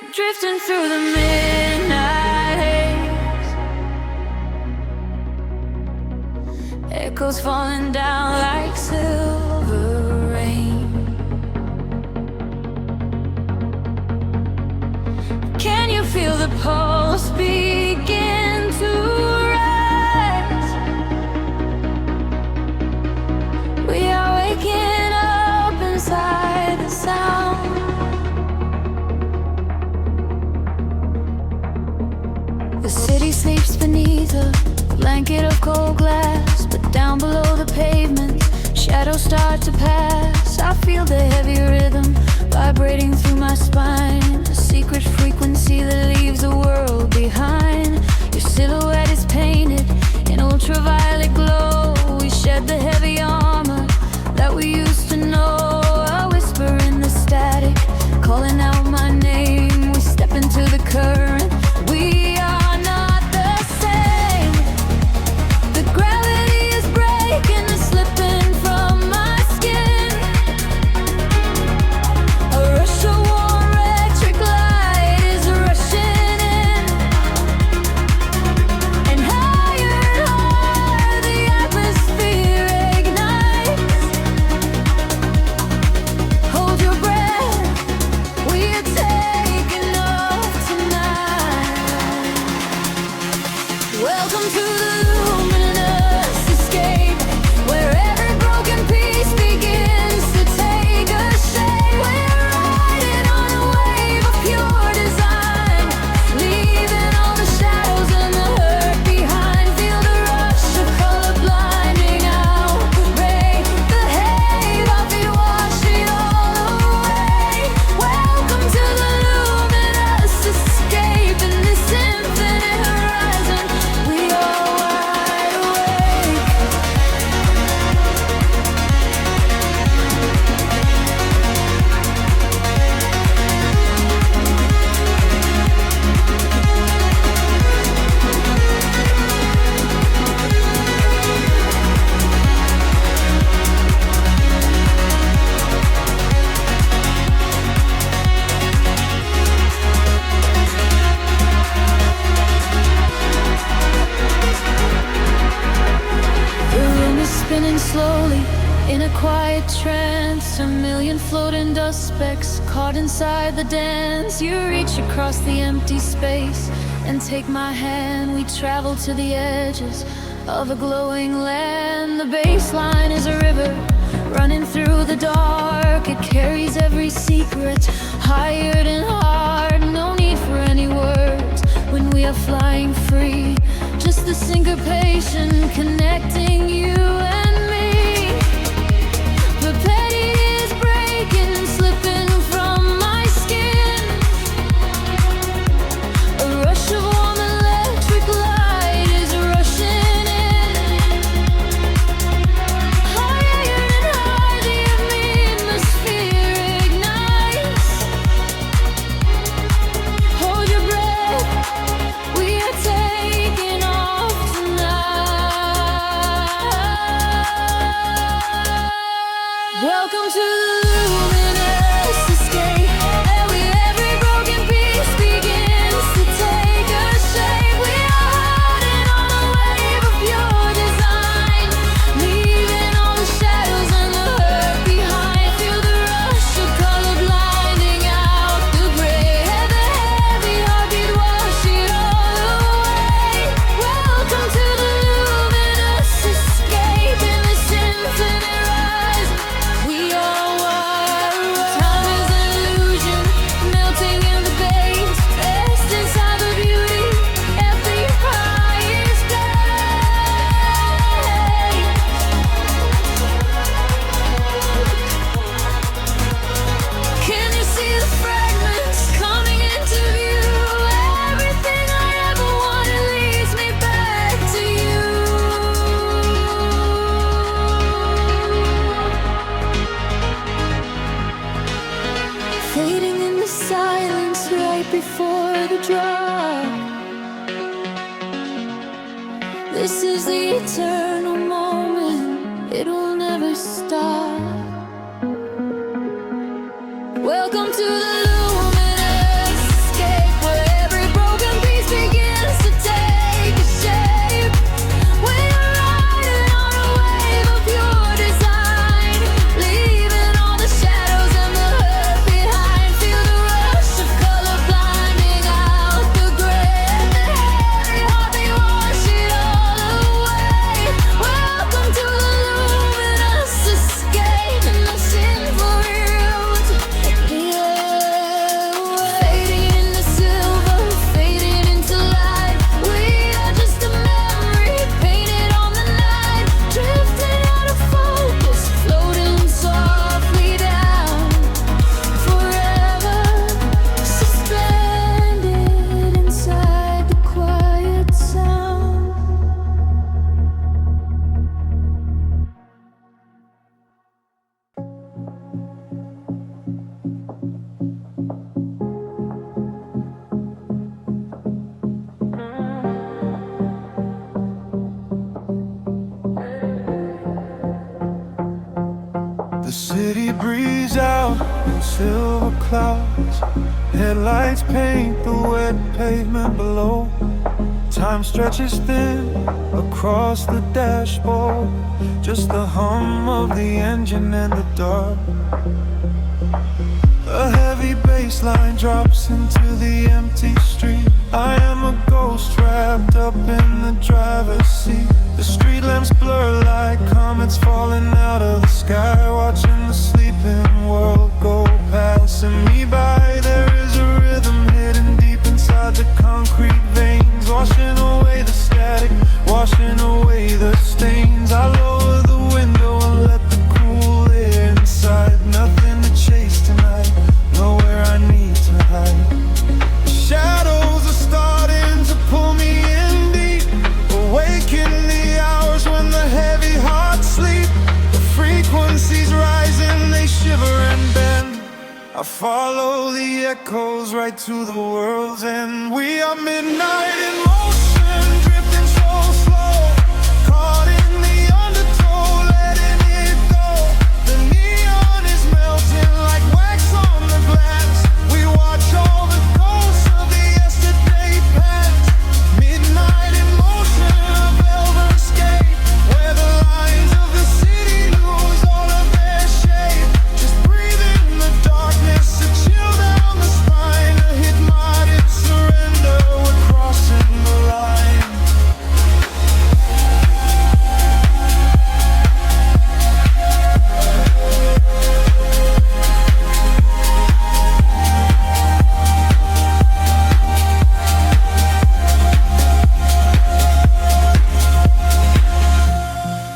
drifting through the midnight haze. Echoes falling down like silver rain. Can you feel the pulse begin to rise? We are waking up inside the sound. The city sleeps beneath a blanket of cold glass, but down below the pavement, shadows start to pass. I feel the heavy rhythm vibrating through my spine, a secret frequency that leaves the world behind. Your silhouette is painted in ultraviolet glow. We shed the heavy armor that we used to know. A whisper in the static, calling out my name. We step into the current. We are not the same. The gravity is breaking and slipping from my skin. A rush of warm electric light is rushing in, and higher the atmosphere ignites. Hold your breath, we are taking off tonight. Welcome to the luminous escape, where every broken piece begins to take a shape. We're riding on a wave of pure design, leaving all the shadows and the hurt behind. Feel the rush of color blinding out the gray. The haze, our feet wash it all away. Welcome to the luminous escape, in this infinite horizon we are wide awake. The room is spinning slowly in a quiet trance. A million floating dust specks caught inside the dance. You reach across the empty space and take my hand. We travel to the edges of a glowing land. The baseline is a river running through the dark. It carries every secret, hired and hard. No need for any words when we are flying free. Just the syncopation connecting you and me. The petty is breaking and slipping from my skin. A rush of warm electric light is rushing in. Higher and higher the atmosphere ignites. Hold your breath, we are taking off tonight. Welcome to the luminous escape, where every broken piece begins to take a shape. We are riding on a wave of pure design, leaving all the shadows and the hurt behind. Feel the rush of color blinding out the gray. The heavy heartbeat wash it all away. Welcome to the luminous escape, in this infinite rise we are wide awake. Time is an illusion, melting in the base, rest inside the beauty at the highest place. Can you see the fragments coming into view? Everything I ever wanted leads me back to you. Fading in the silence right before the drop. This is the eternal moment, it will never stop. Welcome to the luminous eyes. Headlights paint the wet pavement below. Time stretches thin across the dashboard. Just the hum of the engine in the dark. A heavy bass line drops into the empty street. I am a ghost trapped up in the driver's seat. The street lamps blur like comets falling out of the sky. Watching the sleeping world go passing me by. There is a rhythm hidden deep inside the concrete veins, washing away the static, washing away the stains. I lower the window and let the cool air inside. Nothing to chase tonight, nowhere I need to hide. Shadows are starting to pull me in deep, awaken the hours when the heavy hearts sleep. The frequencies rising, they shiver and bend. I follow the echoes right to the world's end. We are midnight in motion, drifting so slow, caught in the undertow, letting it go. The neon is melting like wax on the glass. We watch all the ghosts of the yesterday past. Midnight in motion, a velvet escape, where the lines of the city lose all of their shape. Just breathe in the darkness, a chill down the spine, a hypnotic surrender. We're crossing the line.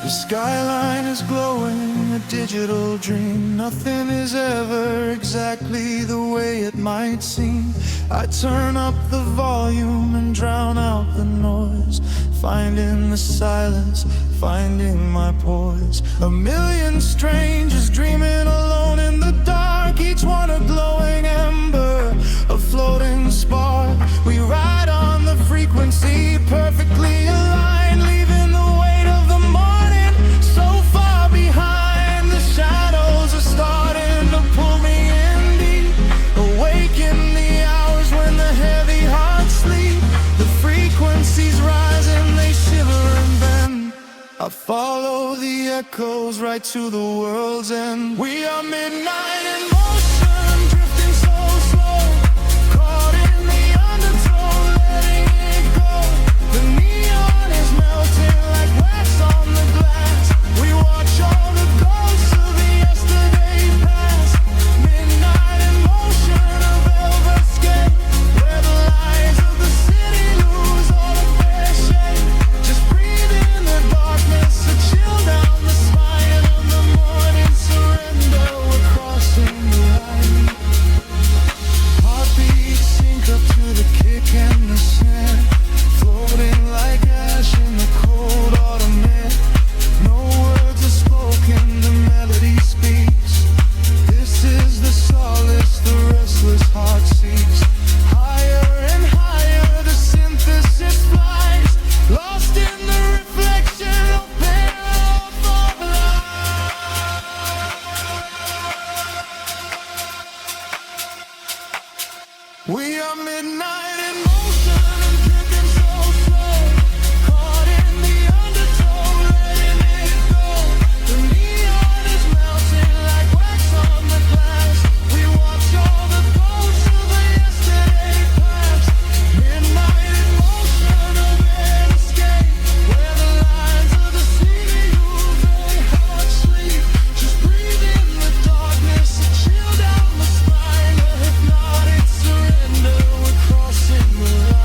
The skyline is glowing, a digital dream. Nothing is ever exactly the way it might seem. I turn up the volume and drown out the noise, finding the silence, finding my poise. A million strangers dreaming alone in the dark, each one a glowing ember, a floating spark. We ride on the frequency, perfectly aligned, leaving the weight of the morning so far behind. The shadows are starting to pull me in deep, awaken the hours when the heavy hearts sleep. The frequencies rise and they shiver and bend. I follow the echoes right to the world's end. We are midnight in motion, drifting so slow, caught in the undertow, letting it go. The neon is melting like wax on the glass. We watch all the ghosts of the yesterday past. Midnight in motion, a velvet escape, where the lights of the city lose all of their shape. Just breathe in the darkness, a chill down the spine of the morning surrender. We're crossing the line. Heartbeats sync up to the kick and the snare, floating like ash in the cold autumn air. No words are spoken, the melody speaks. This is the solace the restless heart seeks. Higher and higher the synthesis flies, lost in the reflection of paradise. We are midnight in motion, drifting so slow, caught in the undertow, letting it go. The neon is melting like wax on the glass. We watch all the ghosts of the yesterday past. Midnight in motion, a red escape, where the lines of the city lose their heart sleep. Just breathe in the darkness, a chill down the spine, a hypnotic surrender. We're crossing the line.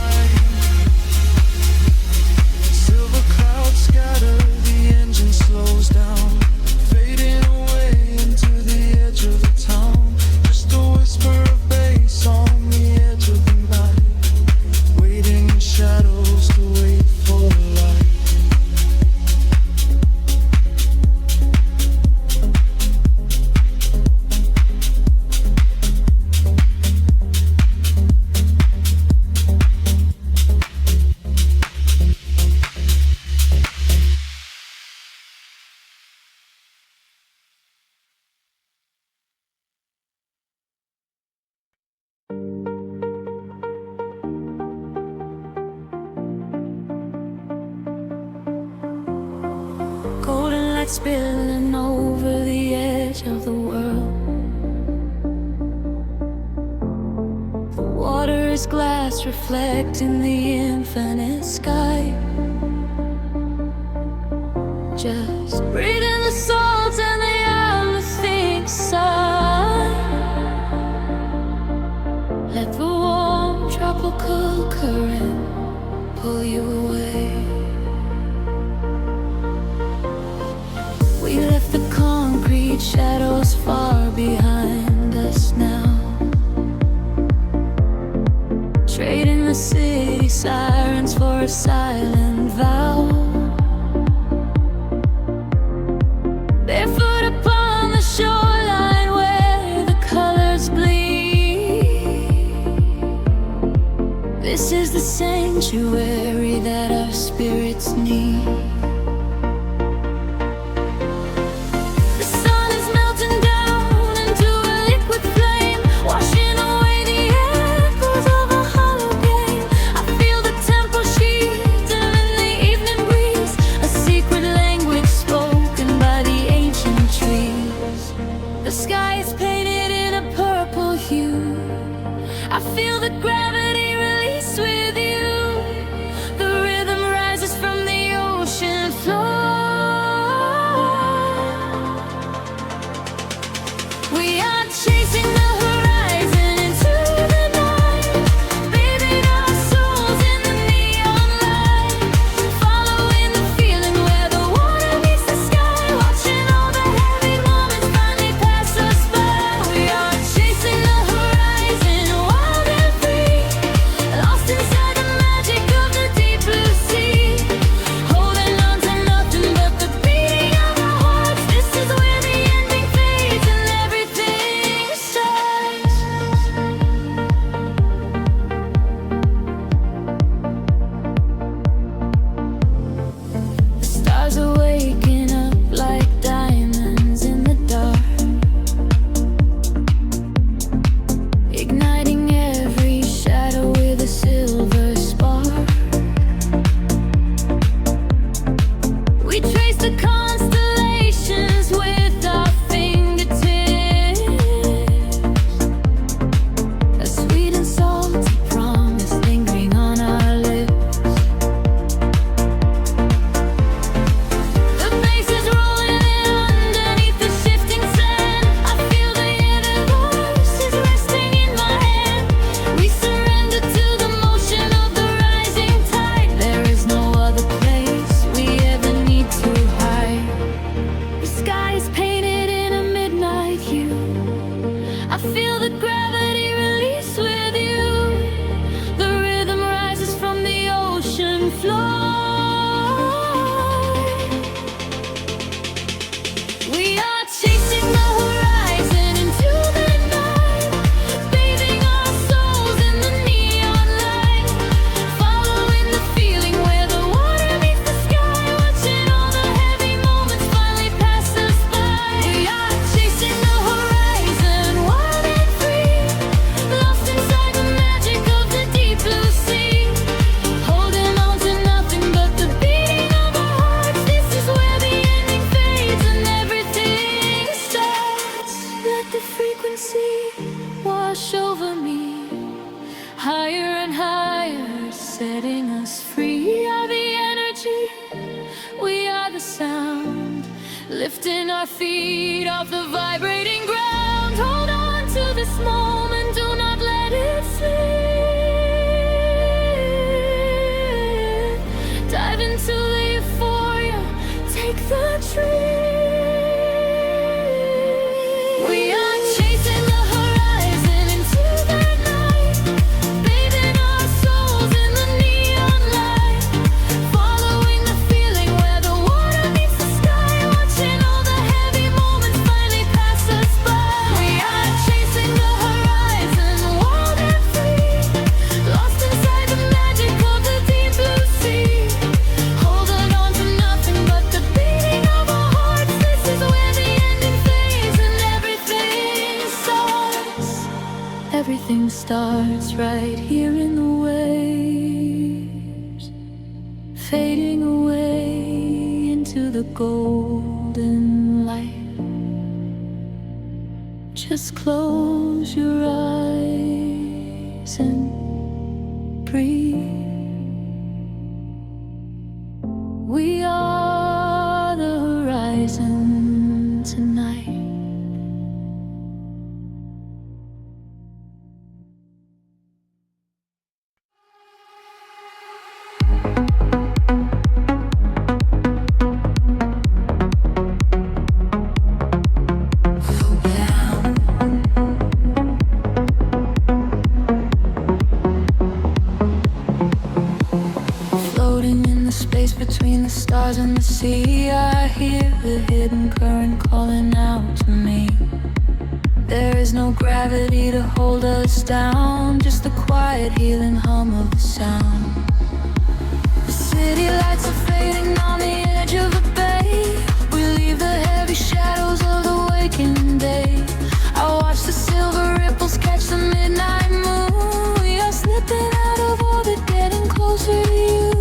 light spilling over the edge of the world. The water is glass reflecting the infinite sky. Just breathe in the salt and the everything sigh. Let the warm tropical current pull you away. We left the concrete shadows far behind us now, trading the city sirens for a silent vow. Barefoot upon the shoreline where the colors bleed. This is the sanctuary that our spirits need. The sun is melting down into a liquid flame, washing away the echoes of a hollow game. I feel the temple sheathing in the evening breeze, a secret language spoken by the ancient trees. The sky is painted in a purple hue. I feel the gravity release with you. The rhythm rises from the ocean floor. We are chasing the horizon into the night, bathing our souls in the neon light, following the feeling where the water meets the sky, watching all the heavy moments finally pass us by. We are chasing the horizon, wild and free, lost inside the magic of the deep blue sea, holding on to nothing but the beating of our hearts. This is where the ending fades and everything starts. The stars are waking up like diamonds in the dark, igniting every shadow with a silver spark. We trace the constellations with our fingertips, a sweet and salty promise lingering on our lips. The bass is rolling in underneath the shifting sand. I feel the universe is resting in my hand. We surrender to the motion of the rising tide. There is no other place we ever need to hide. The sky is painted in a midnight hue. I feel the gravity release with you. The rhythm rises from the ocean floor. We are chasing the horizon into the night, bathing our souls in the neon light, following the feeling where the water meets the sky, watching all the heavy moments finally pass us by. We are chasing the horizon, wild and free, lost inside the magic of the deep blue sea, holding on to nothing but the beating of our hearts. This is where the ending fades and everything starts. Let the frequency wash over me, higher and higher, setting us free. We are the energy, we are the sound, lifting our feet off the vibrating ground. Hold on to this moment, do not let it slip. Dive into the euphoria, take the trip. We are chasing the horizon into the night, bathing our souls in the neon light, following the feeling where the water meets the sky, watching all the heavy moments finally pass us by. We are chasing the horizon, wild and free, lost inside the magic of the deep blue sea, holding on to nothing but the beating of our hearts. This is where the ending fades and everything starts. Everything starts right here in the waves, fading away into the golden golden light. Just close your eyes and breathe. We are the horizon tonight. Between the stars and the sea, I hear the hidden current calling out to me. There is no gravity to hold us down, just the quiet healing hum of the sound. The city lights are fading on the edge of the bay. We leave the heavy shadows of the waking day. I watch the silver ripples catch the midnight moon. We are slipping out of orbit, getting closer to you.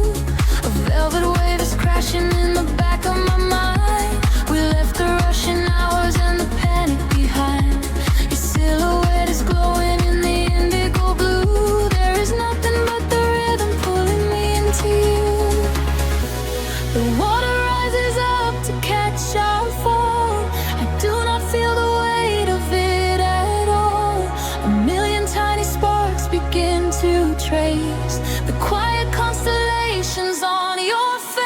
A velvet wave is crashing in the back of my mind. We left the rushing hours and the panic behind. Your silhouette is glowing in the indigo blue. There is nothing but the rhythm pulling me into you. The water rises up to catch our fall. I do not feel the weight of it at all. A million tiny sparks begin to trace the quiet constellations on your face.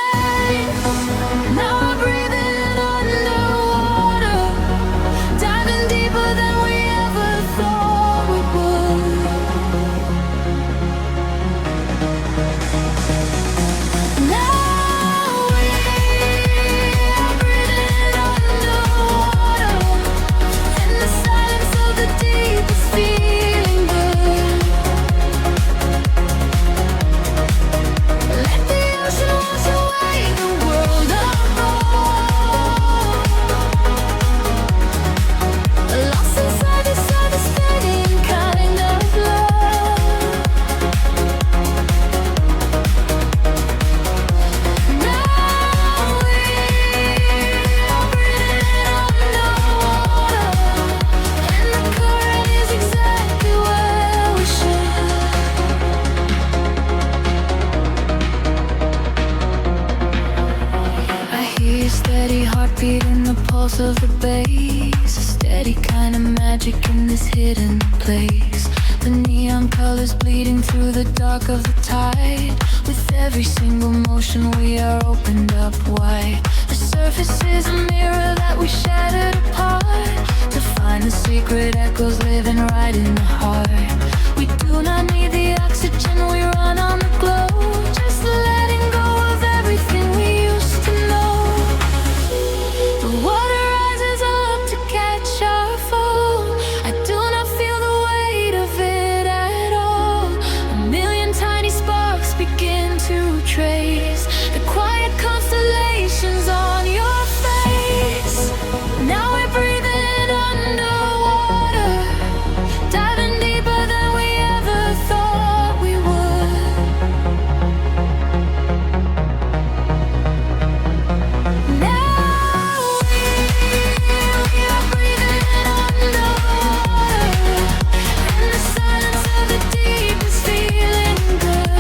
Now I'm breathing underwater, diving deeper than we ever thought we would. Now we are breathing underwater, in the silence of the deep is feeling good. Let the ocean wash away the world apart. Lost inside this devastating kind of love. Now we are breathing underwater, and the current is exactly where we should. I hear your steady heartbeat in the pulse of the bass. A steady kind of magic in this hidden place. The neon colors bleeding through the dark of the tide. With every single motion we are opened up wide. The surface is a mirror that we shattered apart, to find the secret echoes living right in the heart. We do not need the oxygen, we run on the glow. Just letting go of everything we used to know. The water rises up to catch our fall. I do not feel the weight of it at all. A million tiny sparks begin to trace the quiet constellations on your face. Now we're breathing underwater, diving deeper than we ever thought we would. Now we are breathing underwater, and the silence of the deep is feeling good.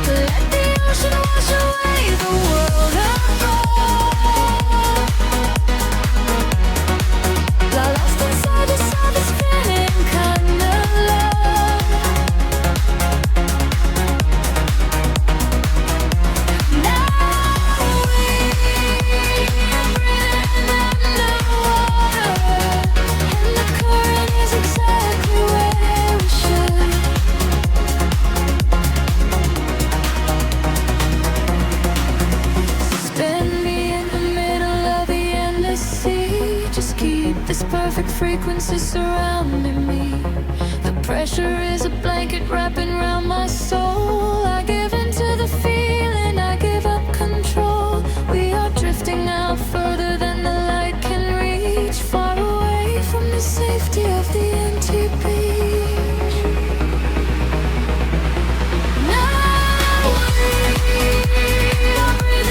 Let the ocean wash away the world apart. Lost inside the surface spinning kind of love. Now we are breathing underwater, and the current is exactly where we should. Spend me in the middle of the endless sea. Just keep this perfect frequency surrounding me. The pressure is a blanket wrapping around my soul. I give into the feeling, I give up control. We are drifting out further than the light can reach, far away from the safety of the empty beach. Now we are breathing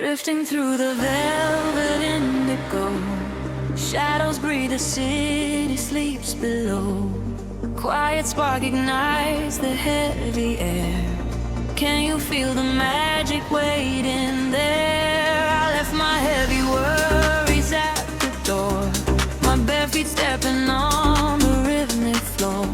drifting through the velvet indigo. Shadows breathe, the city sleeps below. Quiet spark ignites the heavy air. Can you feel the magic waiting there? I left my heavy worries at the door. My bare feet stepping on the rhythmic floor.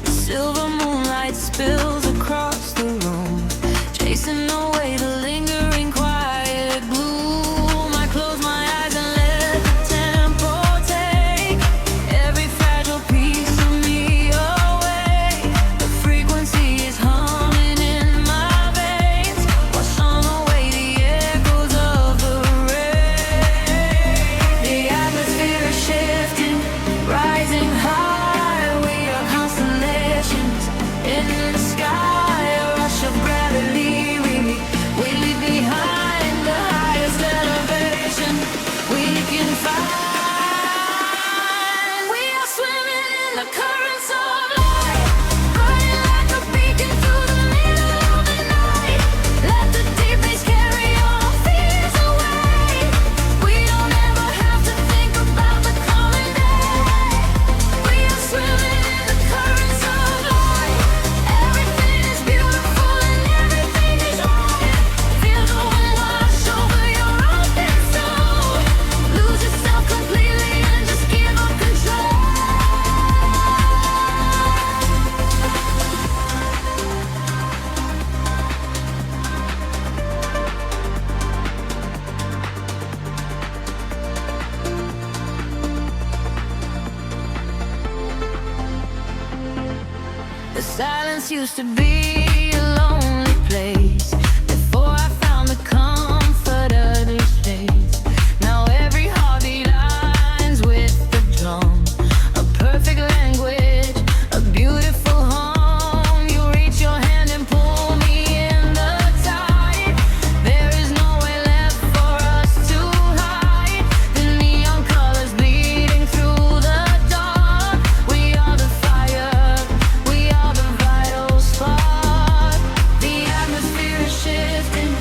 The silver moonlight spills across the room, chasing away the lingering quiet gloom. I close my eyes and let the tempo take every fragile piece of me away. The frequency is humming in my veins, washing away the echoes of the rain. The atmosphere is shifting, rising high. We are constellations in the sky, a rush of gravity. We leave behind the highest elevation we can find. We are swimming in the currents of light, burning like a beacon through the middle of the night. Let the deep bass carry our fears away. We don't ever have to think about the coming day. We are swimming in the currents of light. Everything is beautiful and everything is right. Feel the wind wash over your open soul. Lose yourself completely and just give up control. The silence used to be a lonely place before I found the comfort of this space. Now every heartbeat lines with the drum, a perfect language, a beautiful home. You reach your hand and pull me in the tide. There is nowhere left for us to hide. The neon colors bleeding through the dark. We are the fire, we are the vital spark. The atmosphere is shifting,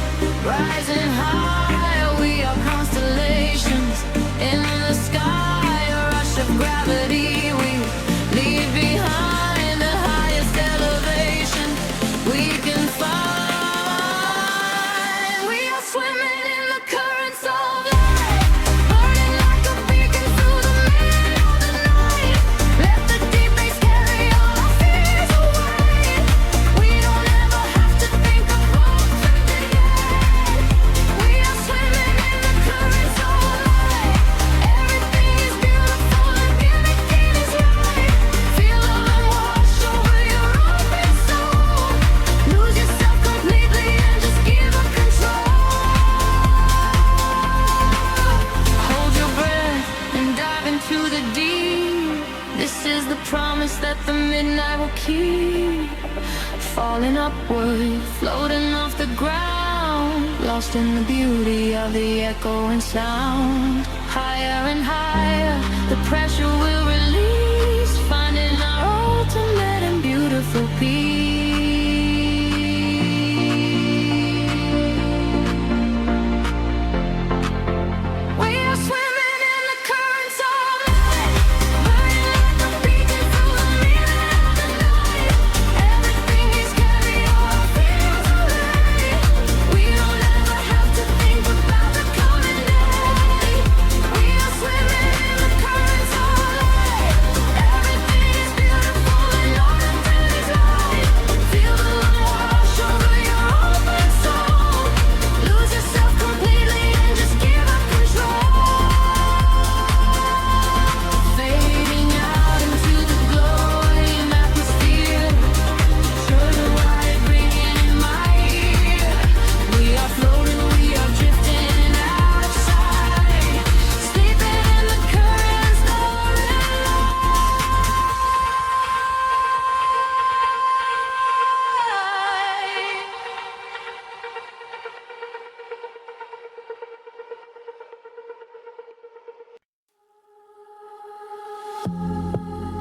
rising high. We are constellations in the sky, a rush of gravity. We leave behind the highest elevation we can find. We are swimming in the currents of light, burning like a beacon through the middle of the night. Let the deep bass carry our fears away. We don't ever have to think about today. We are swimming in the currents of light. Everything is beautiful and everything is right. Feel the wind wash over your open soul. Lose yourself completely and just give up control. Hold your breath and dive into the deep. This is the promise that the midnight will keep. Falling upward, floating off the ground, lost in the beauty of the echoing sound. Higher and higher, the pressure will release, finding our ultimate and beautiful peace. We are swimming in the currents of light, burning like a beacon through the middle of the night. Everything is carry our fears away. We don't ever have to think about the coming day. We are swimming in the currents of light. Everything is beautiful and all of it is right. Feel the wind wash over your open soul. Lose yourself completely and just give up control. Fading out into the glowing atmosphere. Turning white, ringing in my ear. We are floating, we are drifting out of sight, sleeping in the currents of light.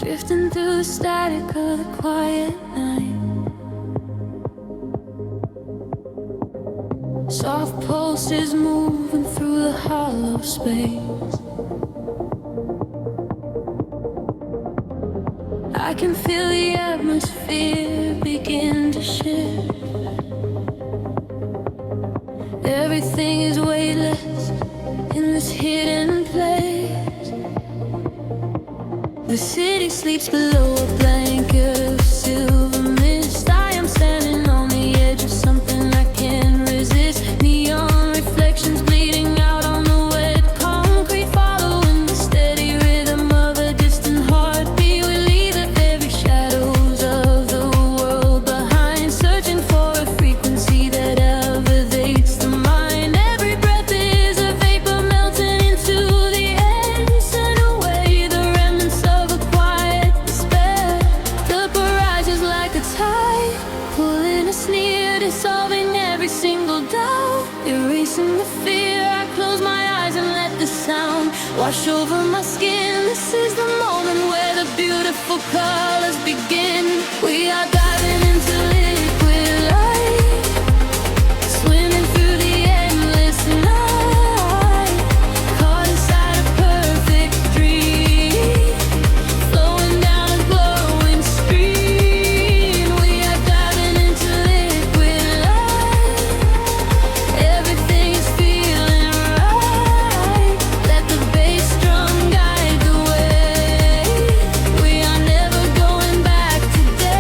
Drifting through the static of the quiet night. Soft pulse pulses moving through the hollow space. I can feel the atmosphere begin to shift. Everything is weightless in this hidden place. The city sleeps below a blanket of silver mist. I am standing on the edge of something I can't resist. Neon reflections bleeding out on the wet concrete, following the steady rhythm of a distant heartbeat. We leave the very shadows of the world behind, searching for a frequency that elevates the mind. Every breath is a vapor melting into the air, send away the remnants of a quiet despair. The barrage is like a tide, pulling us near, dissolving every single doubt, erasing the fear. I close my eyes and let the sound wash over my skin. This is the moment where the beautiful colors begin. We are diving into liquid light, swimming through the endless night, caught inside a perfect dream, flowing down a glowing stream. We are diving into liquid light, everything is feeling right. Let the bass drum guide the way. We are never going back today.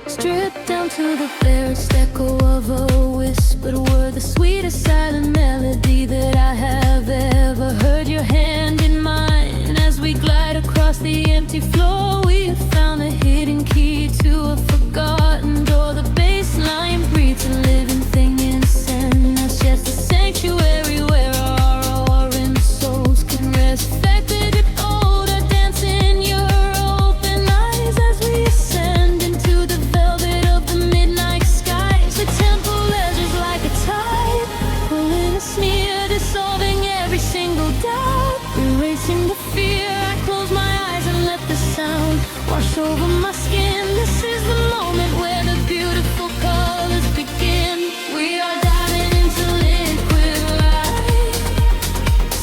Stripped down to the barest echo of a whispered word, the sweetest silent melody that I have ever heard. Your hand in mine as we glide across the empty floor. We have found the hidden key to a forgotten door. The bass line breathes a living thing inside us, just a sanctuary where our roaring souls can rest. Faded odor dance in your open eyes as we ascend into the velvet of the midnight skies. The temple ledges like a tide, pulling us near, dissolving every single doubt, erasing the fear. I close my eyes and let the sound wash over my skin. This is the moment where the beautiful colors begin. We are diving into liquid light,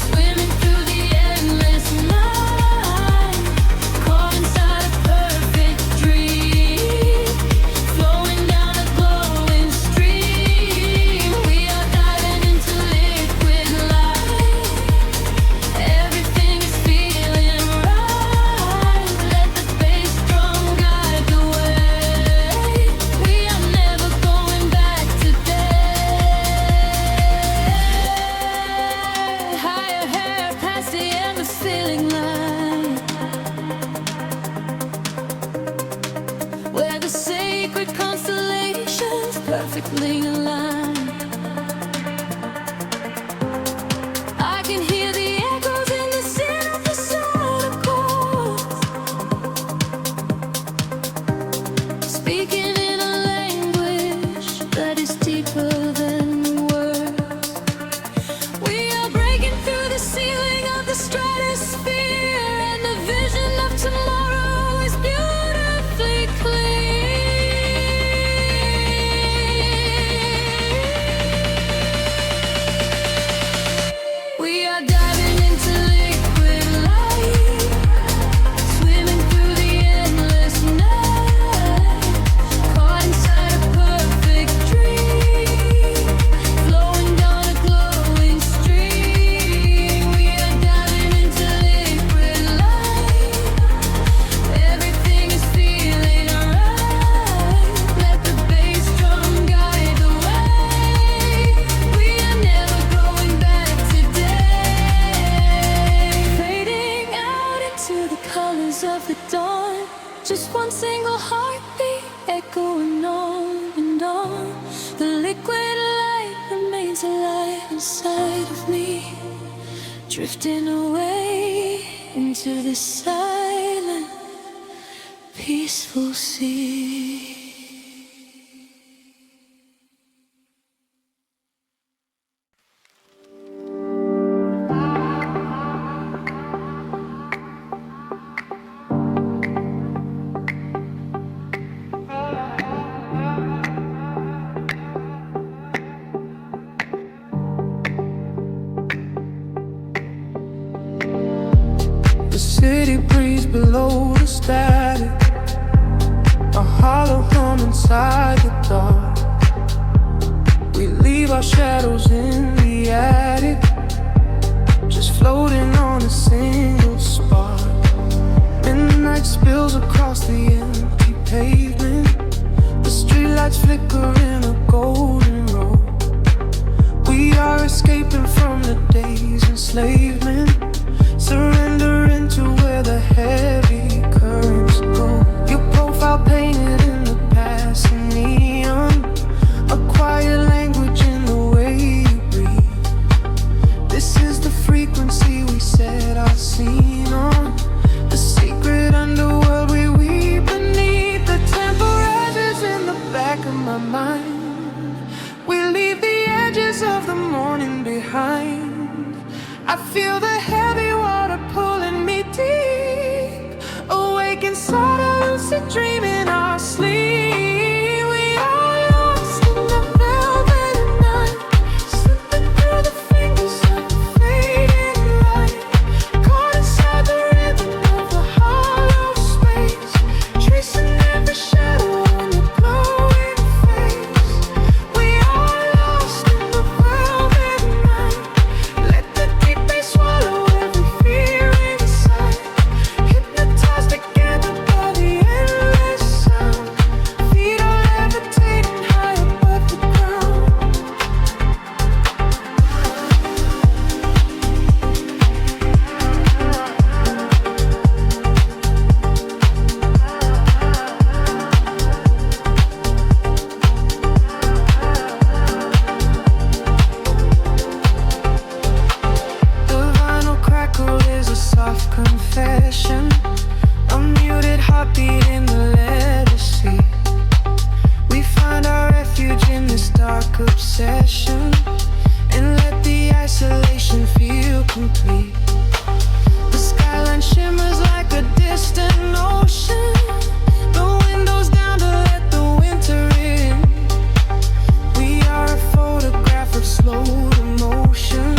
swimming through the endless night, caught inside a perfect dream, flowing down a glowing stream. We are diving into liquid light, everything is feeling right. Let the bass drum guide the way. We are never going back today. Higher hair past the end of feeling line, where the sacred constellations perfectly aligned. I can hear the echoes in the synthesizer chords, speaking in a language that is deeper than words. We are breaking through the ceiling of the stratosphere, and the vision of tomorrow is beautifully clear. We are diving into liquid light, swimming through the endless night, caught inside a perfect dream, flowing down a glowing stream. We are diving into liquid light, everything is feeling right. Let the bass drum guide the way. We are never going back today. Fading out into the colors of the dawn, just one single heartbeat echoing on and on. The liquid light remains alive inside of me, drifting away into the silent, peaceful sea. city breeze below the static, a hollow hum inside the dark. We leave our shadows in the attic, just floating on a single spark. Midnight spills across the empty pavement, the streetlights flicker in a golden row. We are escaping from the day's enslavement, surrendering to where the heavy currents go. Your profile painted in the passing neon, a quiet language in the way you breathe. This is the frequency we set our scene on, the secret underworld we weave beneath. The temperatures in the back of my mind. We leave the edges of the morning behind. I feel the heavy water pulling me deep, awake inside a lucid dream in our sleep. We are lost in the velvet night, slipping through the fingers of the fading light, caught inside the rhythm of the hollow space, tracing every shadow on your glowing face. We are lost in the velvet night. Let the deep bass swallow every fear inside, hypnotized together by the endless sound. Feet are levitating high above the ground. The vinyl crackle is a soft confession, a muted heartbeat in the leather seat. We find our refuge in this dark obsession, and let the isolation feel complete. The skyline shimmers like a distant ocean, the windows down to let the winter in. We are a photograph of slow motion,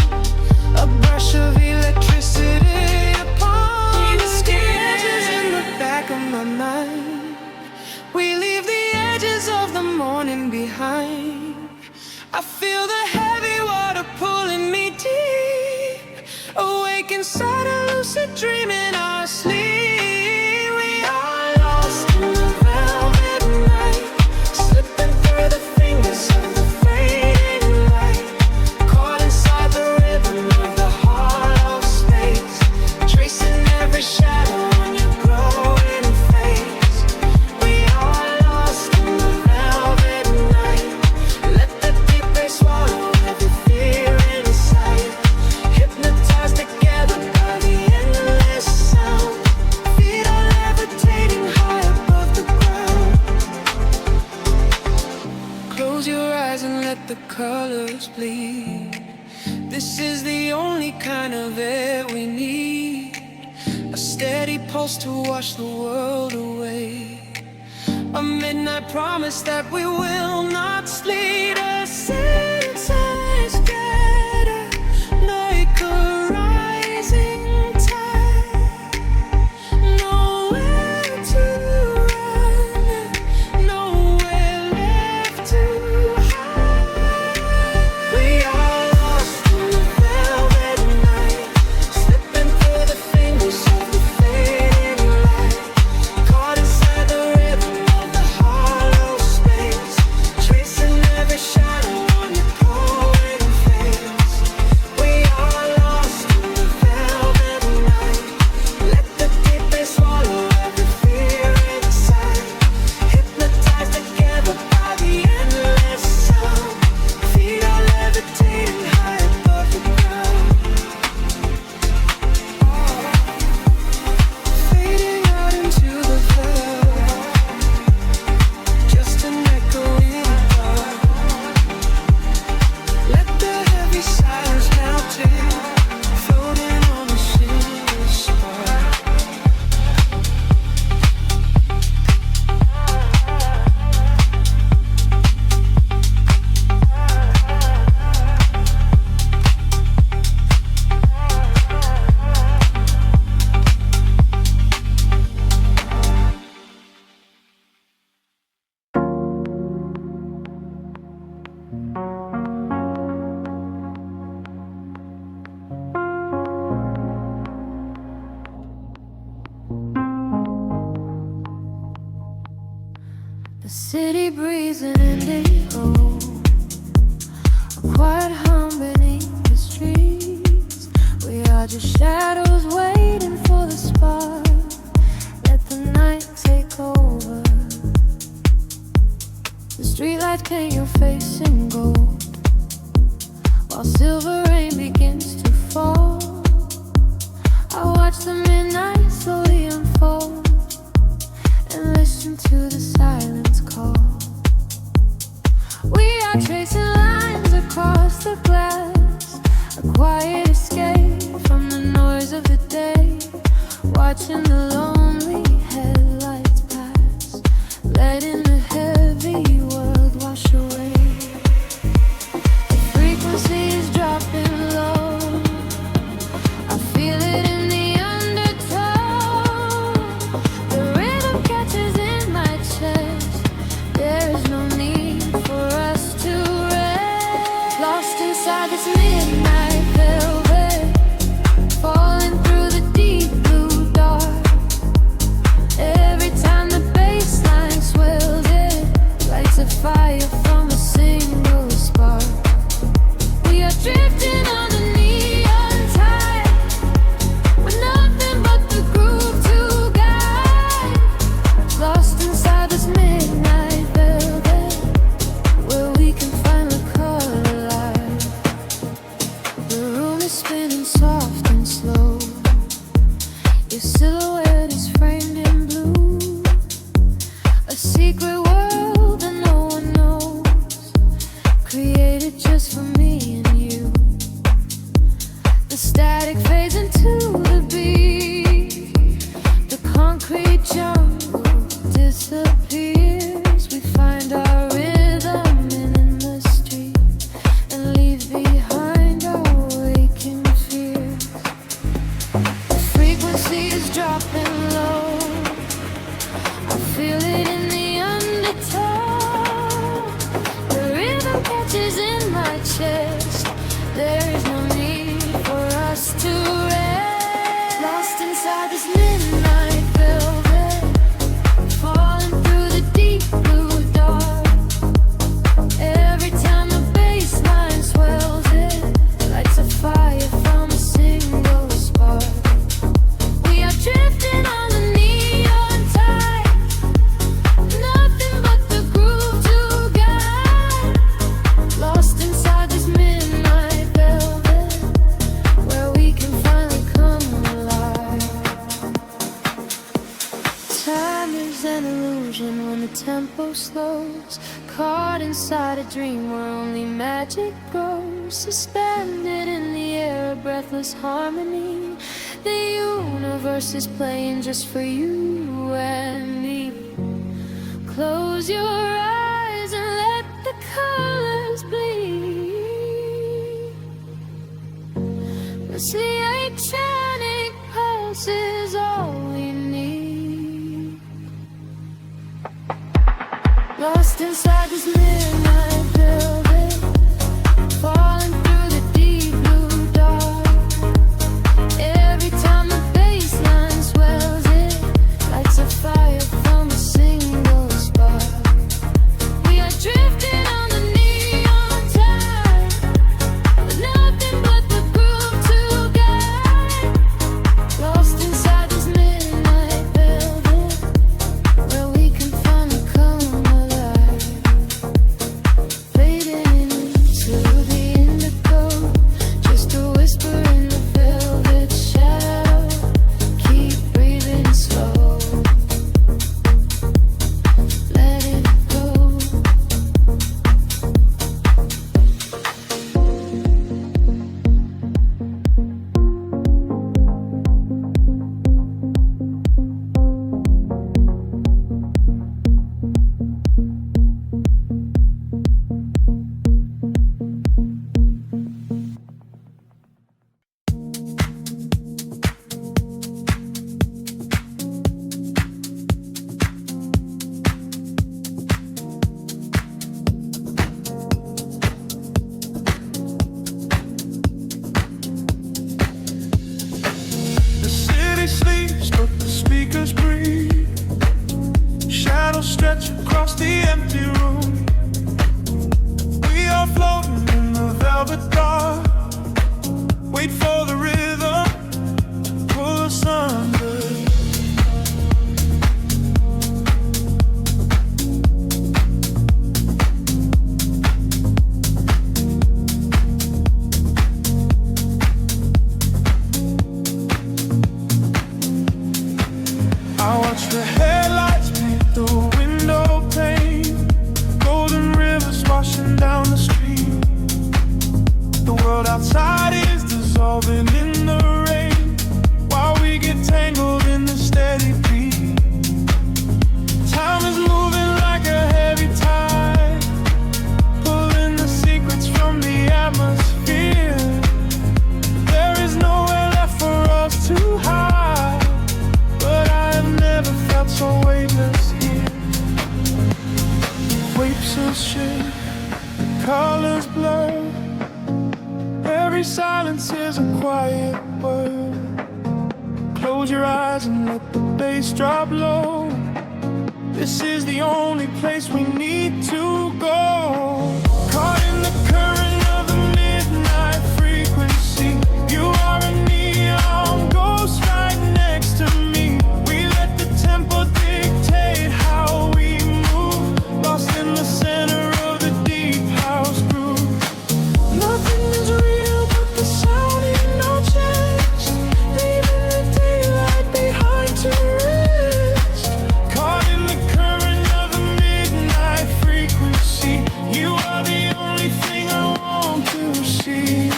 a brush of electricity upon the skin. Edges in the back of my mind. We leave the edges of the morning behind. I feel the heavy water pulling me deep, awake inside a lucid dream in our sleep. We are lost in the velvet night, slipping through the fingers of the fading light, caught inside the rhythm of the hollow space, tracing every shadow on your glowing face. We are lost in the velvet night. Let the deep bass swallow every fear inside, hypnotized together by the endless sound. Feet are levitating high above the ground. Close your eyes and let the colors bleed. This is the only kind of air we need, a steady pulse to wash the world away, a midnight promise that we will not sleep. A senses scatter like a rising tide, nowhere to run, nowhere left to hide. We are lost in the velvet night, slipping through the fingers of the fading light, caught inside the rhythm of the hollow space, tracing every shadow on your city breeze and indigo, a quiet hum beneath the streets. We are just shadows waiting for the spark. Let the night take over. The streetlights paint your face in gold, while silver rain begins to fall. I watch the midnight slowly unfold and listen to the silence call. We are tracing lines across the glass, a quiet escape from the noise of the day, watching the lonely headlights pass, letting the heavy world wash away. The frequency is dropping low, I feel it in the undertow. The rhythm catches in my chest, there is no need for us to rest. Lost inside this midnight velvet, falling through the deep blue dark. Every time the bass line swells, it lights a fire from a single spark. We are drifting on the neon tide, with nothing but the groove to guide. Lost inside this midnight velvet, where we can finally come alive. The room is spinning soft and slow, your silhouette is framed in blue, a secret world that no one knows, created just for me and you. The static fades into the beat, the concrete jungle disappears. We find our rhythm in the street and leave behind our waking fears. The frequency is dropping low, I feel it in the undertow. The rhythm catches in my chest, there is no need for us to rest. Lost inside this midnight velvet, falling through the deep blue dark. Every time the bass line swells, it lights a fire from a single spark. We are drifting on the neon tide, nothing but the groove to guide. Lost inside this midnight velvet, where we can finally come alive. Time is an illusion when the tempo slows, caught inside a dream where only magic grows. Suspended in the air, a breathless harmony. The universe is playing just for you and me. Close your eyes and let the colors bleed. This electronic pulse is all we need. Lost inside this midnight velvet, falling through the deep blue dark. Every time the bass line swells, it lights a fire from a single spark. We are drifting on the neon tide, with nothing but the groove to guide. Lost inside this midnight velvet, where we can finally come alive. Fading outside is dissolving in the rain, while we get tangled in the steady beat. Time is moving like a heavy tide, pulling the secrets from the atmosphere. There is nowhere left for us to hide, but I have never felt so weightless here. Waves of shade, colors blur. Every silence is a quiet word. Close your eyes and let the bass drop low. This is the only place we need to go. Caught in the current of the midnight frequency. You are a neon ghost right next to me. We let the tempo dictate how we move, lost in the center of the deep house groove. Nothing is real but the sound in our chest, leaving the daylight behind to rest. Caught in the current of the midnight frequency. You are the only thing I want to see.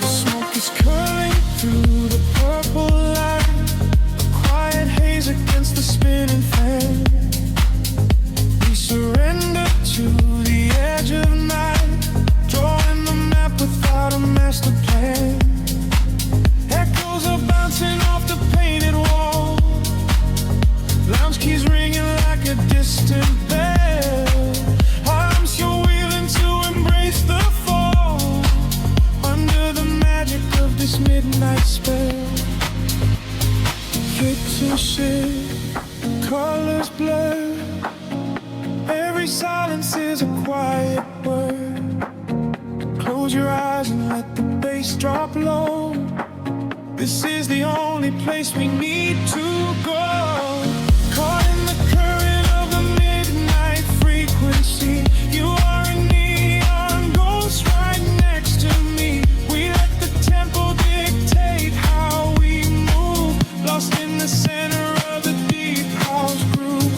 Smoke is curling through the purple light, a quiet haze against the spinning fan. We surrender to the edge of night, drawing the map without a master plan. Echoes are bouncing off the painted wall, lounge keys ringing like a distant bell. Arms you're wheeling to embrace the fall, under the magic of this midnight spell. Pictures shift, colors blur. Every silence is a quiet word. Close your eyes and let the bass drop low. This is the only place we need to go. Caught in the current of the midnight frequency. You are a neon ghost right next to me. We let the tempo dictate how we move, lost in the center of the deep house groove.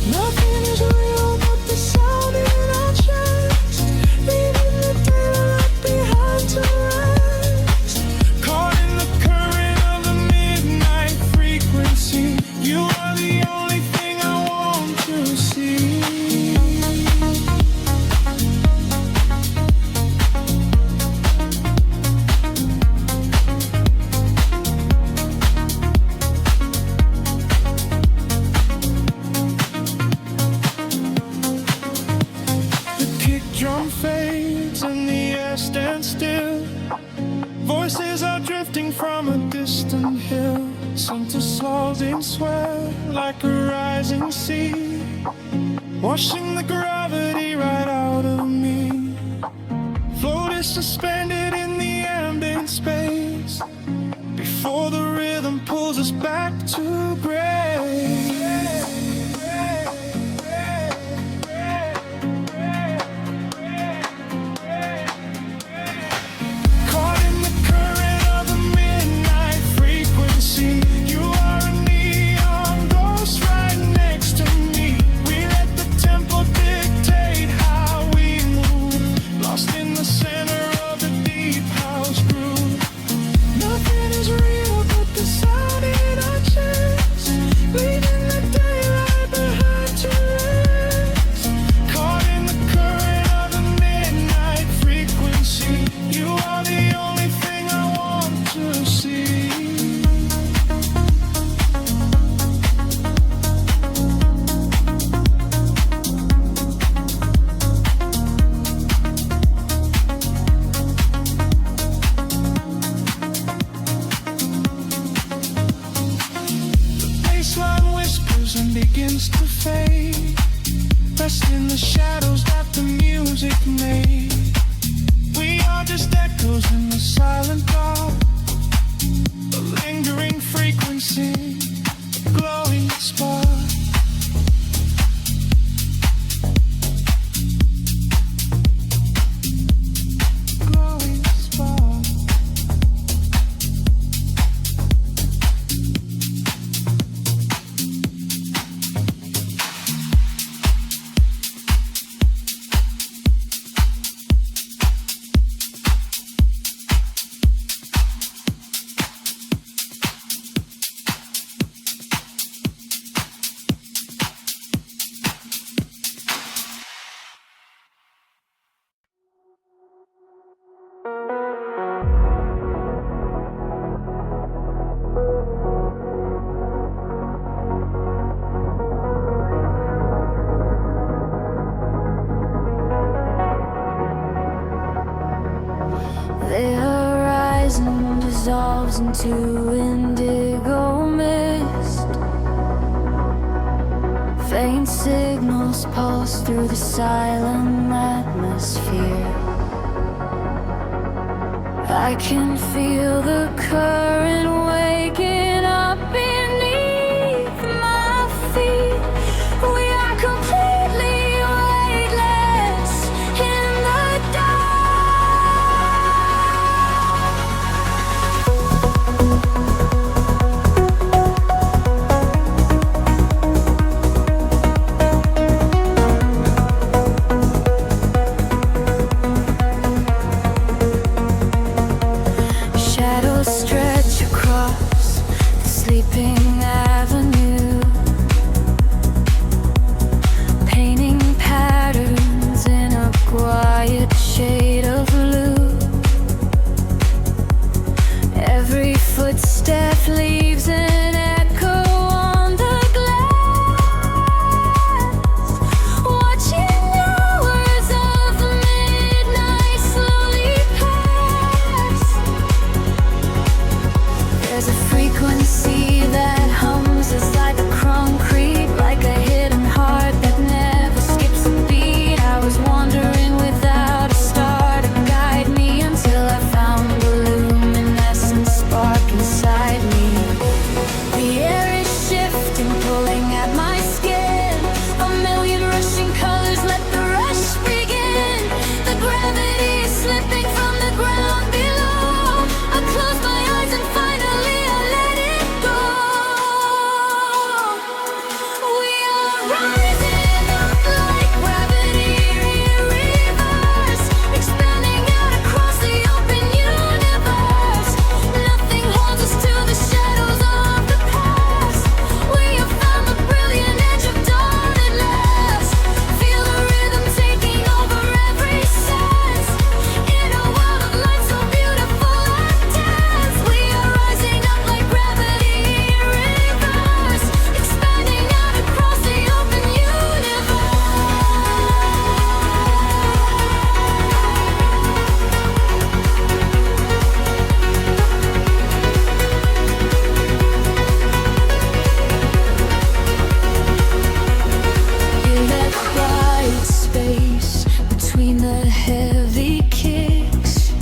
Nothing is real but the sound in our chest, leaving the daylight behind to rest. Caught in the current of the midnight frequency. You are the only thing I want to see. The kick drum fades and the air stands still. Voices are drifting from a distant hill, sink to salting sweat like a rising sea, washing the gravity right out of me. Float is suspended in the ambient space, before the rhythm pulls us back to grace. Caught in the current of the midnight frequency. You are a neon ghost right next to me. We let the tempo dictate how we move, lost in the center of the deep house groove. Nothing is real but the sound in our chest, leaving the daylight behind to rest. Caught in the current of the midnight frequency. You are the only thing I want to see. Baseline whispers and begins to fade, rest in the shadows that the music made. We are just echoes in the silent dark, a lingering frequency, a glowing spark. Glowing The horizon dissolves into indigo mist. Faint signals pulse through the silent atmosphere. I can feel the current waking up beneath my feet. We are completely weightless in the dark. Shadows stretch across the sleeping avenue, painting patterns in a quiet shade of blue. Every footstep leaves an echo on the glass, watching hours of midnight slowly pass. There's a frequency that hums, it's like a concrete, like a hidden heart that never skips a beat. I was wandering without a star to guide me until I found the luminescent spark inside me. The air is shifting, pulling at my skin. A million rushing colors, let the rush begin. The gravity is slipping from the ground below. I close my eyes and finally I let it go. We are rising up like gravity in reverse, expanding out across the open universe. Nothing holds us to the shadows of the past. We have found the brilliant edge of dawn at last. Feel the rhythm taking over every sense. In a world of light so beautiful and dense, we are rising up like gravity in reverse, expanding out across the open universe. In that quiet space between the heavy kicks,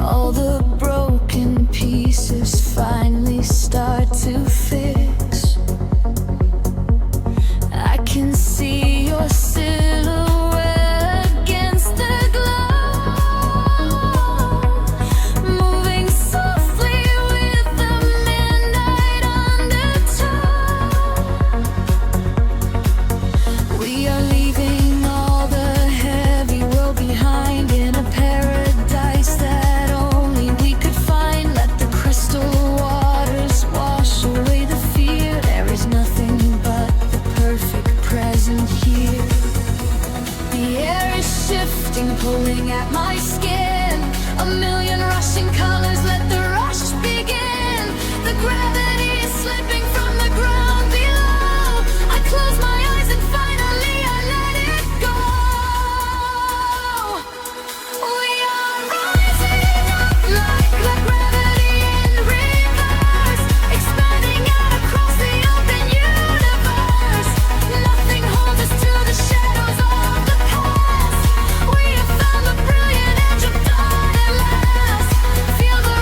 all the broken pieces finally start to fix. I can see your silhouette against the glow, moving softly with the midnight undertow. We are leaving all the heavy world behind in a paradise that only we could find. Let the crystal waters wash away the fear. There is nothing but the perfect present here. The air is shifting, pulling at my skin. A million rushing colors, let the rush begin. The gravity is slipping from the ground below. I close my eyes and finally I let it go. We are rising up like gravity in reverse, expanding out across the open universe. Nothing holds us to the shadows of the past. We have found the brilliant edge of dawn at last. Feel the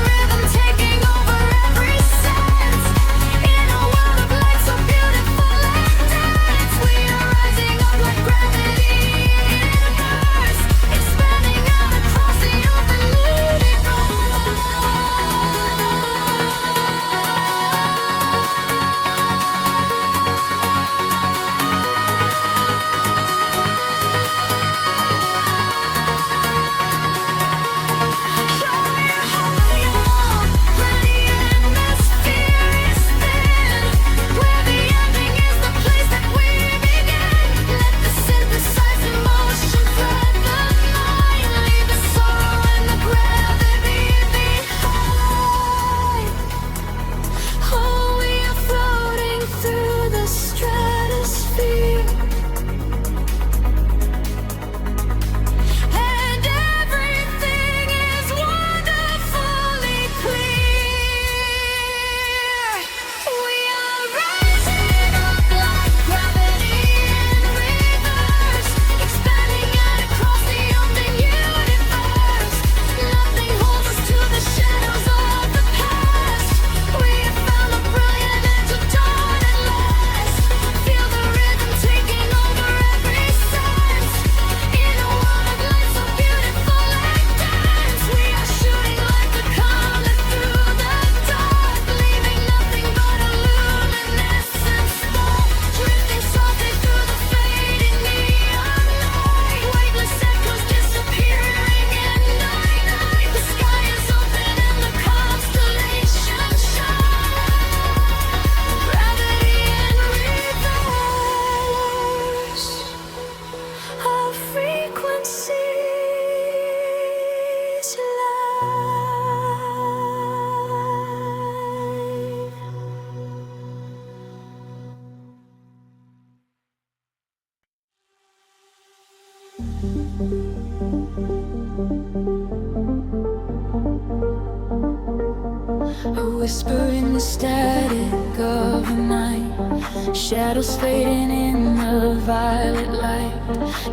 whisper in the static of the night, shadows fading in the violet light.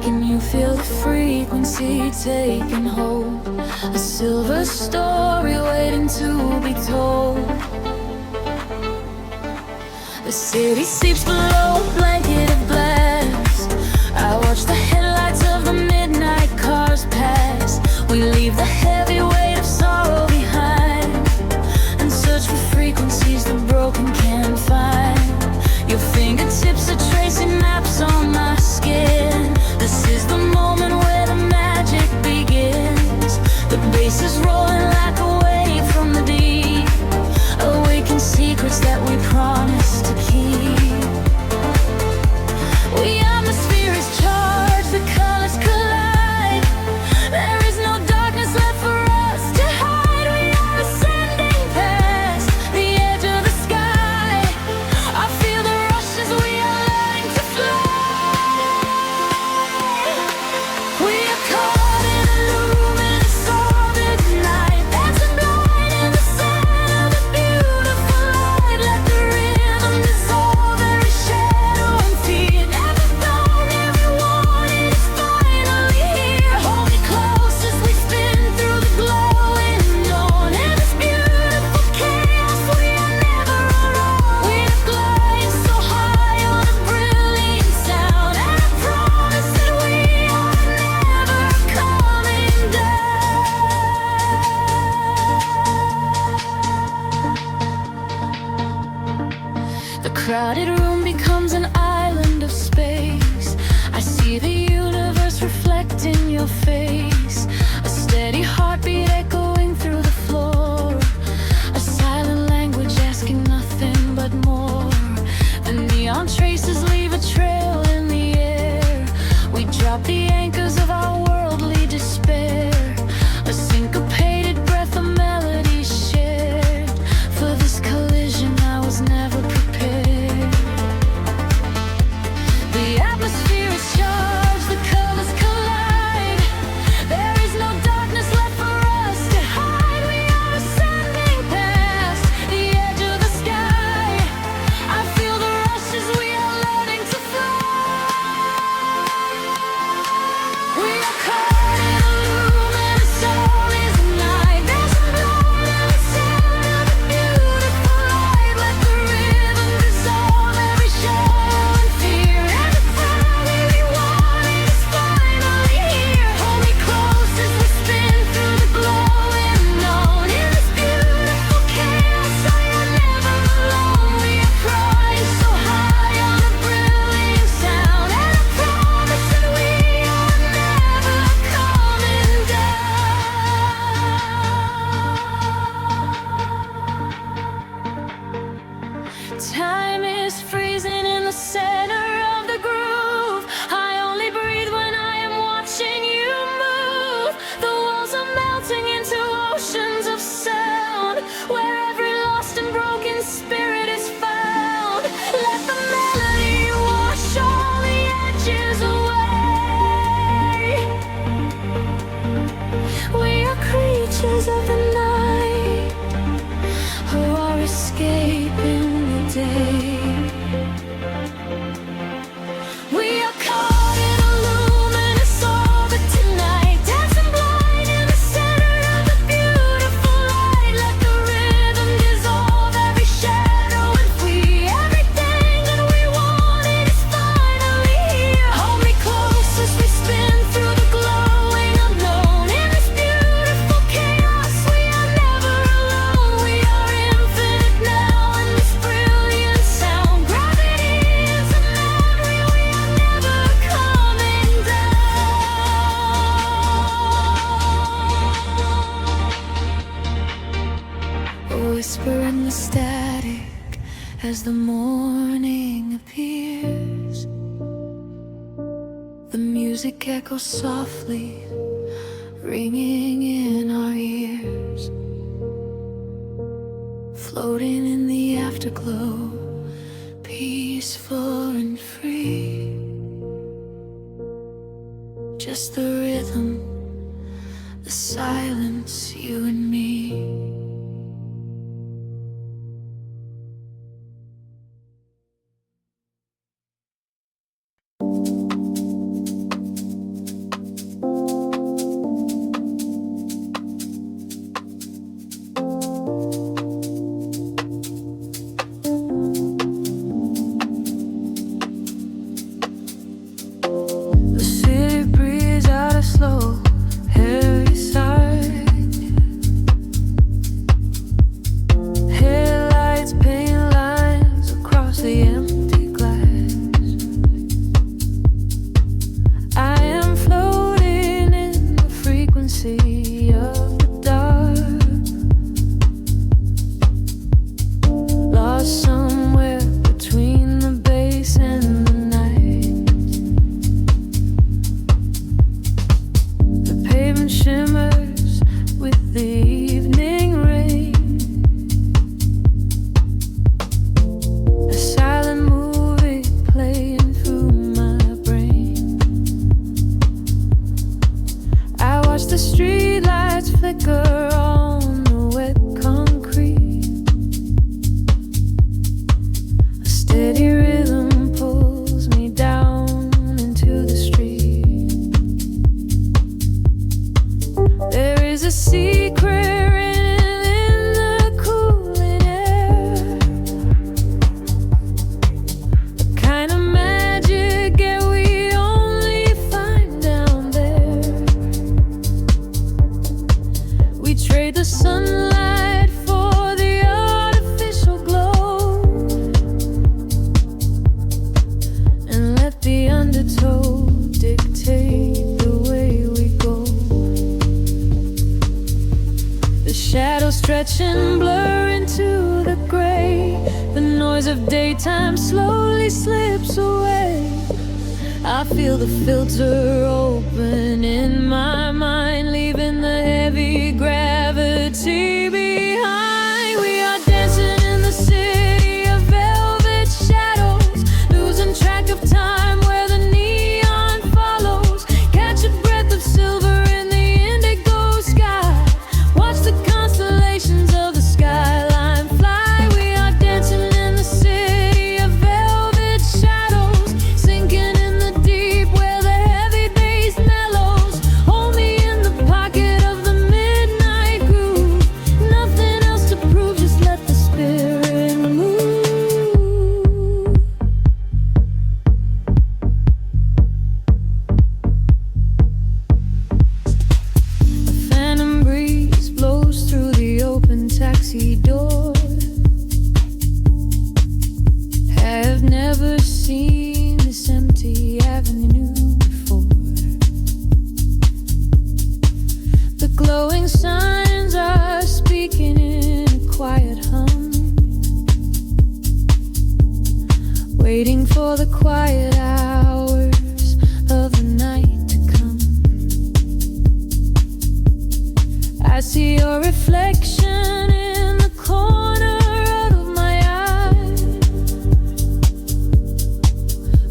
Can you feel the frequency taking hold? A silver story waiting to be told. The city sleeps below a blanket of glass. I watch the headlights of the midnight cars pass. We leave the heavy weight of sorrow behind and search for frequencies the broken can't find. Your fingertips are tracing maps on my skin. This is the moment where the magic begins. The bass is rolling like a wave from the deep, awaken secrets that we promised to keep. We atmosphere is charged, the colors collide. There is no darkness left for us to hide. We are ascending past the edge of the sky. I feel the rush as we are learning to fly. We are caught in a luminous orbit tonight, dancing blind in the center of the beautiful light. Let the rhythm dissolve every shadow and fear. Never known, every warning is finally here. Hold me close as we spin through the glowing dawn. In this beautiful chaos, we are never alone. We are gliding so high on a brilliant sound, and I promise that we are never coming down. The crowded room becomes an island of space. I see the universe reflect in your face. A steady heartbeat echoing through the floor. A silent language asking nothing but more. The neon traces leave a trail in the air. We drop the anchors of our worldly despair. A syncopated breath of melody shared. For this collision I was never prepared. The atmosphere is charged, the colors collide. There is no darkness left for us to hide. We are ascending past the edge of the sky. I feel the rush as we are learning to fly. We are caught in a luminous orbit tonight, dancing blind in the center of the beautiful light. Let the rhythm dissolve every shadow and fear. Every family we wanted is finally here. Hold me close as we spin through the glowing dawn. In this beautiful chaos, I am never alone. We are flying so high on a brilliant sound, and I promise that we are never coming down. Time is freezing in the center of the groove. I only breathe when I am watching you move. The walls are melting into oceans of sound, where every lost and broken spirit is found. Let the melody wash all the edges away. We are creatures of the night, who are escaping the day. We are caught in a luminous orbit tonight, dancing blind in the center of the beautiful light. Let the rhythm dissolve every shadow and flee. Everything that we wanted is finally here. Hold me close as we spin through the glowing unknown. In this beautiful chaos, we are never alone. We are infinite now in this brilliant sound. Gravity is a memory, we are never coming down. A whisper in the static as the morning appears. The music echoes softly, ringing in our ears. Floating in the afterglow, peaceful and free. Just the rhythm, the silence, you and me. flicker on the wet concrete. A steady rhythm pulls me down into the street. There is a secret sunlight for the artificial glow, and let the undertow dictate the way we go. The shadows stretch and blur into the gray. The noise of daytime slowly slips away. I feel the filter open in my mind, leaving the heavy gravity behind. We are dancing in the city of velvet shadows, losing track of time where the neon follows. Catch a breath of silver in the indigo sky. Watch the constellations of the skyline fly. We are dancing in the city of velvet shadows, sinking in the deep where the heavy bass mellows. Hold me in the pocket of the midnight groove. Nothing else to prove, just let the spirit move. A phantom breeze blows through the open taxi door. Have never seen this empty avenue before. The glowing signs are speaking in a quiet hum, waiting for the quiet hours of the night to come. I see your reflection in the corner of my eye,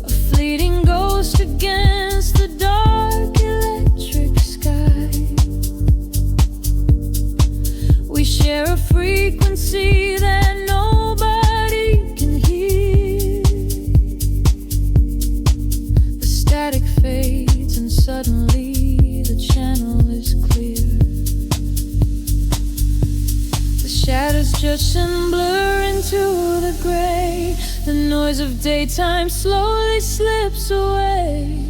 a fleeting ghost against the dark electric sky. We share a frequency that nobody can hear. The static fades and suddenly the channel is clear. The shadows judge and blur into the gray. The noise of daytime slowly slips away.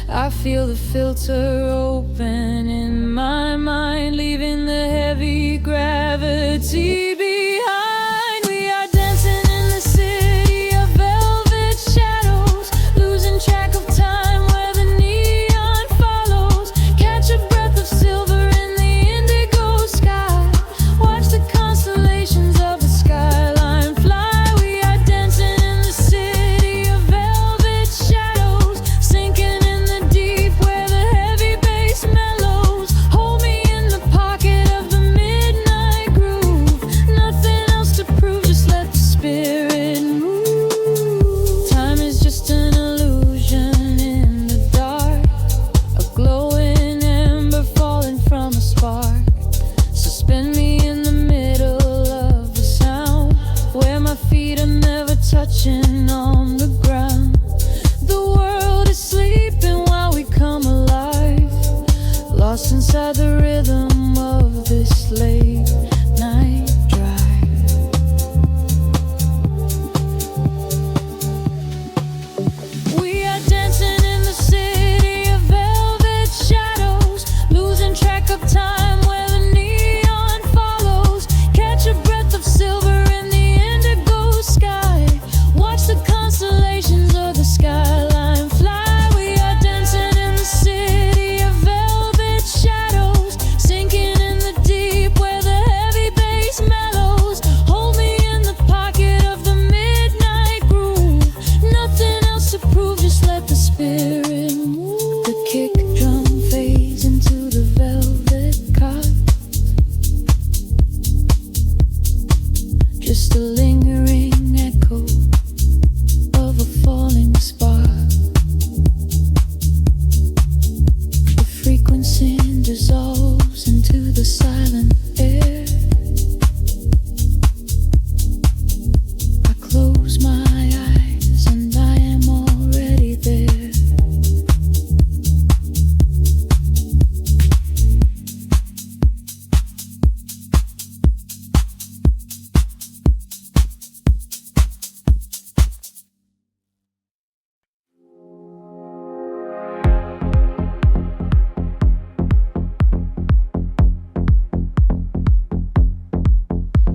I feel the filter open in my mind, leaving the heavy gravity behind. We are dancing in the city of velvet shadows, losing track of time where the neon follows. Catch a breath of silver in the indigo sky. Watch the constellations of the skyline fly. We are dancing in the city of velvet shadows, sinking in the deep where the heavy bass mellows. Hold me in the pocket of the midnight groove.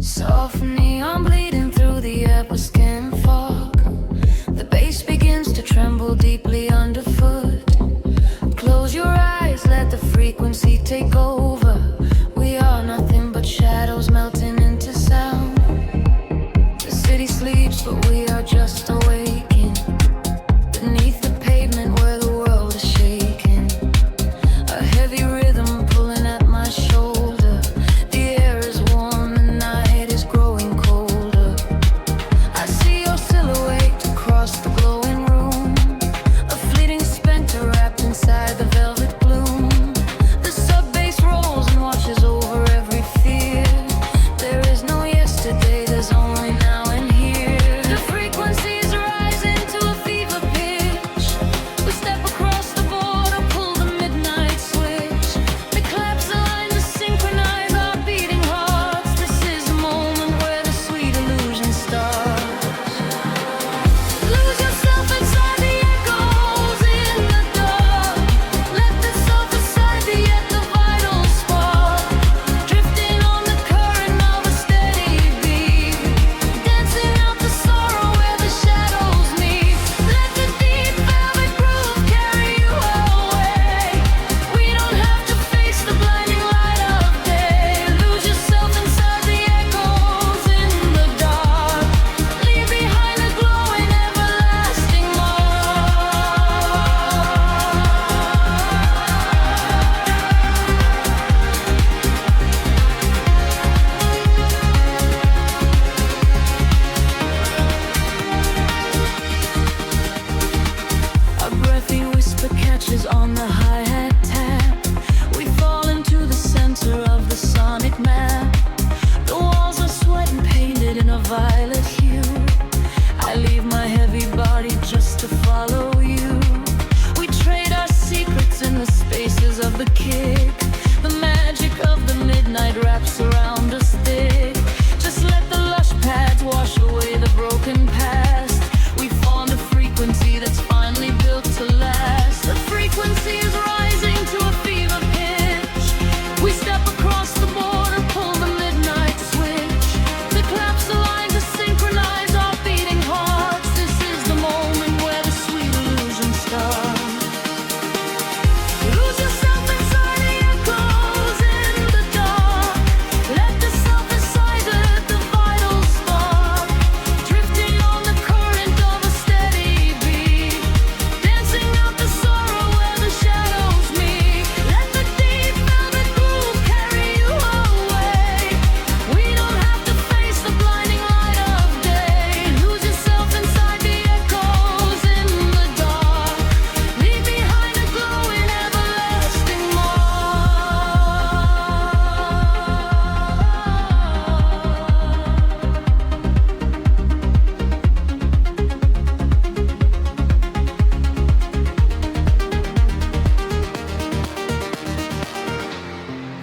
Soft neon bleeding through the upper skin fog. The bass begins to tremble deeply underfoot. Close your eyes, let the frequency take over. We are nothing but shadows melting into sound. The city sleeps, but we are just awaking. Beneath the pavement where the world is shaking. A heavy rhythm pulling at my shoulder. The air is warm, the night is growing colder. I see your silhouette across the glowing room. A fleeting specter wrapped inside the velvet gloom. The sub-bass rolls and washes over every fear. There is no yesterday, there's only now and here. The frequencies rise into a fever pitch. We step across the border, pull the midnight switch. The claps align to synchronize our beating hearts. This is the moment where the sweet illusion starts. Lose yourself inside the echoes in the dark. Let the sofa side be at the vital spark. Drifting on the current of a steady beat. Dancing out the sorrow where the shadows meet. Let the deep velvet groove carry you away. We don't have to face the blinding light of day. Lose yourself inside the echoes in the dark. Leave behind a glowing everlasting A breathy whisper catches on the hi-hat tap. We fall into the center of the sonic map. The walls are sweat and painted in a violet hue. I leave my heavy body just to follow you. We trade our secrets in the spaces of the kick. The magic of the midnight wraps around us thick. Just let the lush pads wash away the broken past. We formed a frequency that's finally built to last. The frequency is rising to a fever pitch. We step across the border, pull the midnight switch. The claps align to synchronize our beating hearts. This is the moment where the sweet illusion starts. Lose yourself inside the echoes in the dark. Let the self inside the vital spark. Drifting on the current of a steady beat. Dancing out the sorrow where the shadows meet. Let the deep velvet groove carry you away. We don't have to face the blinding light of day. Lose yourself inside the echoes in the dark. Leave behind a glowing everlasting mark.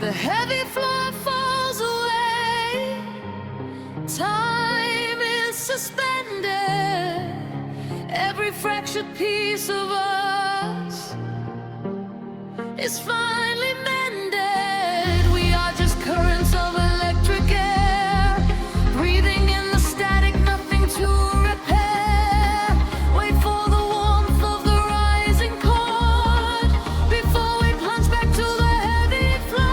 The heavy floor falls away. Time is suspended. Every fractured piece of us is finally mended. We are just currents of electric air, breathing in the static, nothing to repair. Wait for the warmth of the rising chord before we plunge back to the heavy floor.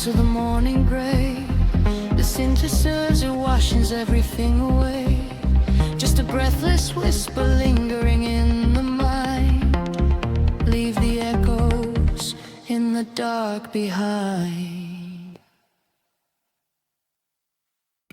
into the morning gray. The synthesizer washes everything away. Just a breathless whisper lingering in the mind. Leave the echoes in the dark behind.